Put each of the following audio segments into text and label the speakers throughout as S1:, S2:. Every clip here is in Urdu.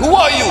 S1: Who are you?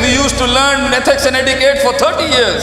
S1: we used to learn ethics and etiquette for 30 years.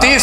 S1: 30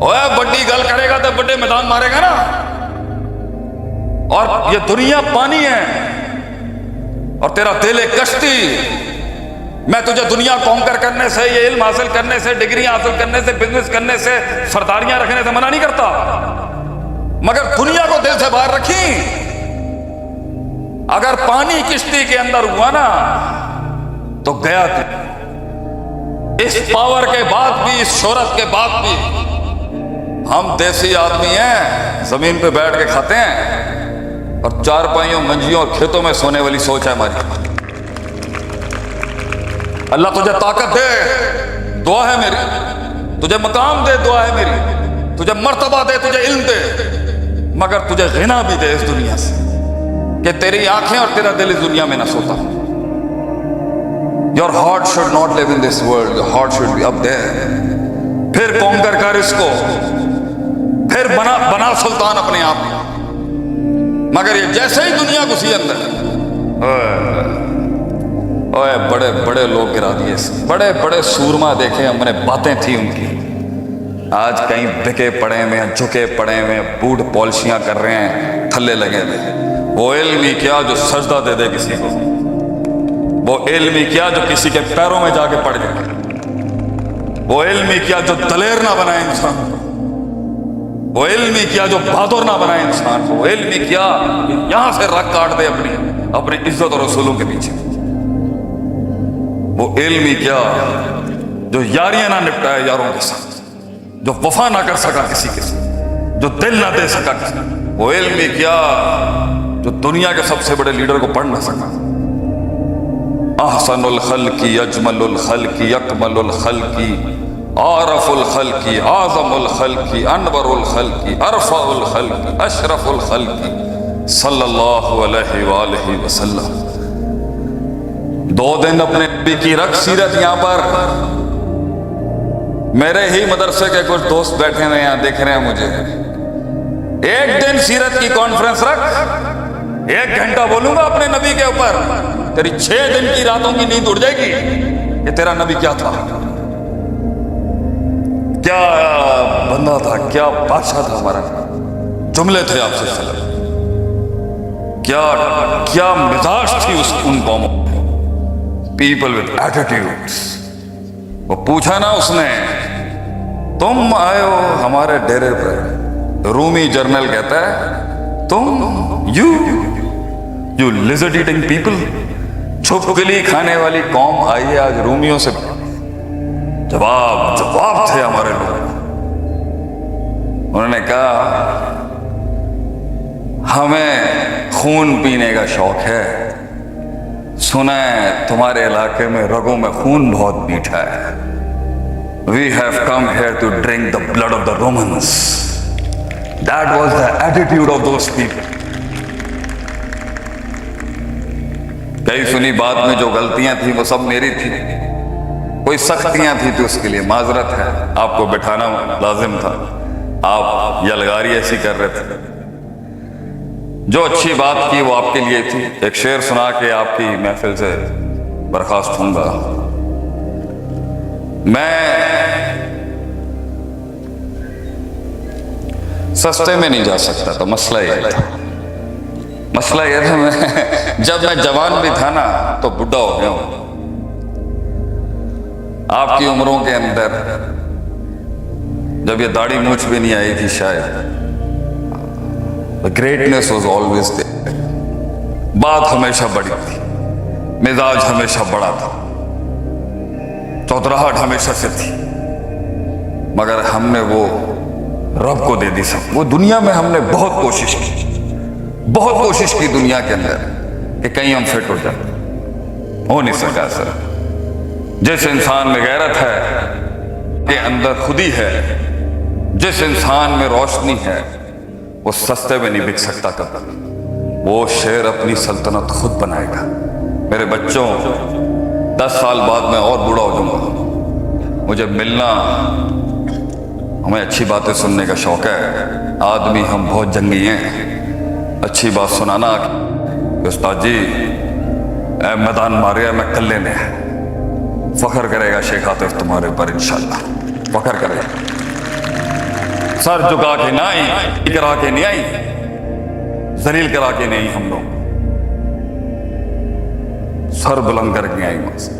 S1: اوے بڑی گل کرے گا تو بڑے میدان مارے گا نا. اور یہ دنیا پانی ہے اور تیرا دل ایک کشتی. میں تجھے دنیا کانکر کرنے سے، یہ علم حاصل کرنے سے، ڈگری حاصل کرنے سے، بزنس کرنے سے، سرداریاں رکھنے سے منع نہیں کرتا، مگر دنیا کو دل سے باہر رکھی. اگر پانی کشتی کے اندر ہوا نا تو گیا تو اس پاور کے بعد بھی، اس شہرت کے بعد بھی ہم دیسی آدمی ہیں، زمین پہ بیٹھ کے کھاتے ہیں اور چارپائیوں، منجیوں اور کھیتوں میں سونے والی سوچ ہے ہماری. اللہ تجھے طاقت دے، دعا ہے میری. تجھے مقام دے، دعا ہے میری. تجھے مرتبہ دے، تجھے علم دے، مگر تجھے غنا بھی دے اس دنیا سے کہ تیری آنکھیں اور تیرا دل اس دنیا میں نہ سوتا. Your heart should not live in this world. Your heart should be up there. پھر کانکر کر اس کو، پھر بنا سلطان اپنے آپ میں. مگر یہ جیسے ہی دنیا گھسی اندر، اوے بڑے بڑے لوگ گرا دیے، بڑے بڑے سورما دیکھے ہم نے، باتیں تھی ان کی. آج کہیں بکے پڑے ہوئے ہیں، جھکے پڑے ہوئے ہیں، بوٹ پالشیاں کر رہے ہیں، تھلے لگے ہوئے. وہ علم ہی کیا جو سجدہ دے دے کسی کو، وہ علم ہی کیا جو کسی کے پیروں میں جا کے پڑ جائے، وہ علم ہی کیا جو دلیر نہ بنائے انسان کو، وہ علم ہی کیا جو بہادر نہ بنائے انسان کو، وہ علم ہی کیا یہاں سے رگ کاٹ دے اپنی عزت اور رسولوں کے پیچھے، وہ علم ہی کیا جو یاریاں نہ نپٹائے یاروں کے ساتھ، جو وفا نہ کر سکا کسی کے ساتھ، جو دل نہ دے سکا کسی، وہ علم ہی کیا جو دنیا کے سب سے بڑے لیڈر کو پڑھ نہ سکا. احسن الخلق اجمل الخلق اکمل الخلق عارف الخلق اعظم الخلق انور الخلق ارفع الخلق اشرف الخلق صلی اللہ علیہ وآلہ وسلم. 2 دن اپنے نبی کی رکھ سیرت. یہاں پر میرے ہی مدرسے کے کچھ دوست بیٹھے ہوئے یہاں دیکھ رہے ہیں مجھے. 1 دن سیرت کی کانفرنس رکھ، 1 گھنٹہ بولوں گا اپنے نبی کے اوپر، تیری 6 دن کی راتوں کی نیند اڑ جائے گی کہ تیرا نبی کیا تھا، کیا بندہ تھا، کیا بادشاہ تھا ہمارا، جملے تھے آپ سے وسلم، کیا مزاج تھی ان قوموں. People with attitudes. وہ پوچھا نا اس نے، تم آئے ہو ہمارے ڈیرے پر، رومی جرنل کہتا ہے تم یو lizard eating people، چھپکلی کھانے والی قوم آئی ہے آج رومیوں سے. جواب تھے ہمارے لوگ. انہوں نے کہا ہمیں خون پینے کا شوق ہے، سنا ہے تمہارے علاقے میں رگوں میں خون بہت میٹھا ہے. We have come here to drink the blood of the Romans. That was the attitude of those people. کئی سنی بات میں جو غلطیاں تھیں وہ سب میری تھی، کوئی سختیاں تھی تو اس کے لیے معذرت ہے، آپ کو بٹھانا لازم تھا، آپ یلغاری ایسی کر رہے تھے. جو اچھی بات کی وہ آپ کے لیے تھی. ایک شعر سنا کے آپ کی محفل سے برخاست ہوں گا. میں سستے میں نہیں جا سکتا تھا، مسئلہ یہ تھا. مسئلہ یہ تھا جب میں جوان بھی تھا نا تو بڈھا ہو گیا ہوں. آپ کی عمروں کے اندر جب یہ داڑھی مونچھ بھی نہیں آئی تھی شاید، the greatness was always there. بات ہمیشہ بڑی تھی، مزاج ہمیشہ بڑا تھا، چودراہٹ ہمیشہ سے تھی، مگر ہم نے وہ رب کو دے دی سب. وہ دنیا میں ہم نے بہت کوشش کی دنیا کے اندر کہ کہیں ہم فٹ ہو جائیں، ہو نہیں سکا سر. جس انسان میں غیرت ہے کے اندر خودی ہے، جس انسان میں روشنی ہے وہ سستے میں نہیں بک سکتا. کبھی وہ شیر اپنی سلطنت خود بنائے گا. میرے بچوں، 10 سال بعد میں اور بوڑھا ہو جاؤں گا، مجھے ملنا، ہمیں اچھی باتیں سننے کا شوق ہے. آدمی ہم بہت جنگی ہیں، اچھی بات سنانا کہ استاد جی میدان ماریا میں کل لینے ہیں. فخر کرے گا شیخ عاطف تمہارے پر، انشاءاللہ فخر کرے گا. سر جھکا کے نہ آئی، کرا کے نہیں آئی، ذلیل کرا کے نہیں، ہم لوگ سر بلند کر کے آئی، وہاں سے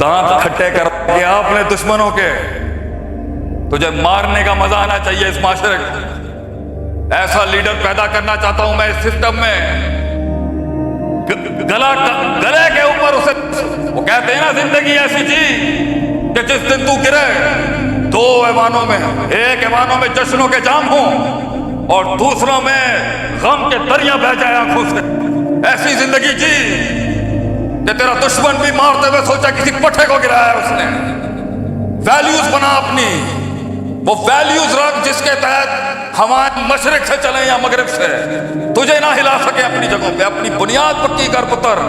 S1: دانت کھٹے کر کے آپ نے دشمنوں کے، تجھے مارنے کا مزہ آنا چاہیے اس معاشرے کو۔ ایسا لیڈر پیدا کرنا چاہتا ہوں میں اس سسٹم میں، گلے کے اوپر اسے، وہ کہتے ہیں نا زندگی ایسی چیز کہ جس دن تو گرے دو ایوانوں میں، ایک ایوانوں میں جشنوں کے جام ہوں اور دوسروں میں غم کے دریا بہہ جائے آنکھوں سے، ایسی زندگی جی کہ تیرا دشمن بھی مارتے ہوئے سوچا کسی پٹھے کو گرایا ہے اس نے۔ ویلیوز بنا اپنی، وہ ویلیوز رکھ جس کے تحت ہمارے مشرق سے چلیں یا مغرب سے تجھے نہ ہلا سکے اپنی جگہوں پہ۔ اپنی بنیاد پکی کر پتر،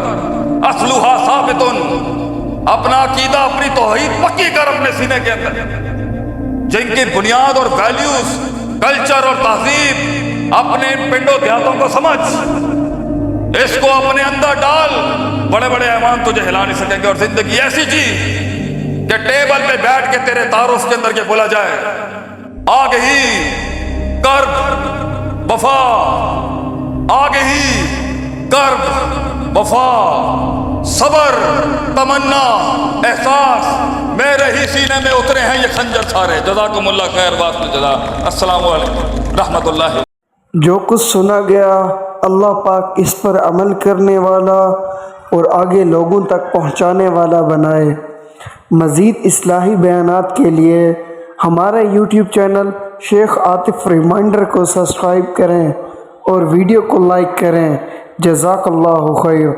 S1: اصلھا ثابت، اپنا عقیدہ اپنی توحید پکی کر اپنے سینے کے اندر، جن کی بنیاد اور ویلیوز، کلچر اور تہذیب اپنے پنڈوں دیہاتوں کو سمجھ، اس کو اپنے اندر ڈال، بڑے بڑے ایوان تجھے ہلا نہیں سکیں گے۔ اور زندگی ایسی جی کہ ٹیبل پہ بیٹھ کے تیرے تعارف کے اندر یہ بولا جائے آگے ہی کرب وفا، آگے ہی کرب وفا، صبر، تمنا، احساس میرے ہی سینے میں اترے ہیں یہ خنجر سارے۔ جزاکم اللہ خیر، واسطہ جزا۔ السلام علیکم رحمۃ اللہ۔
S2: جو کچھ سنا گیا اللہ پاک اس پر عمل کرنے والا اور آگے لوگوں تک پہنچانے والا بنائے۔ مزید اصلاحی بیانات کے لیے ہمارے یوٹیوب چینل شیخ عاطف ریمائنڈر کو سبسکرائب کریں اور ویڈیو کو لائک کریں۔ جزاک اللہ خیر۔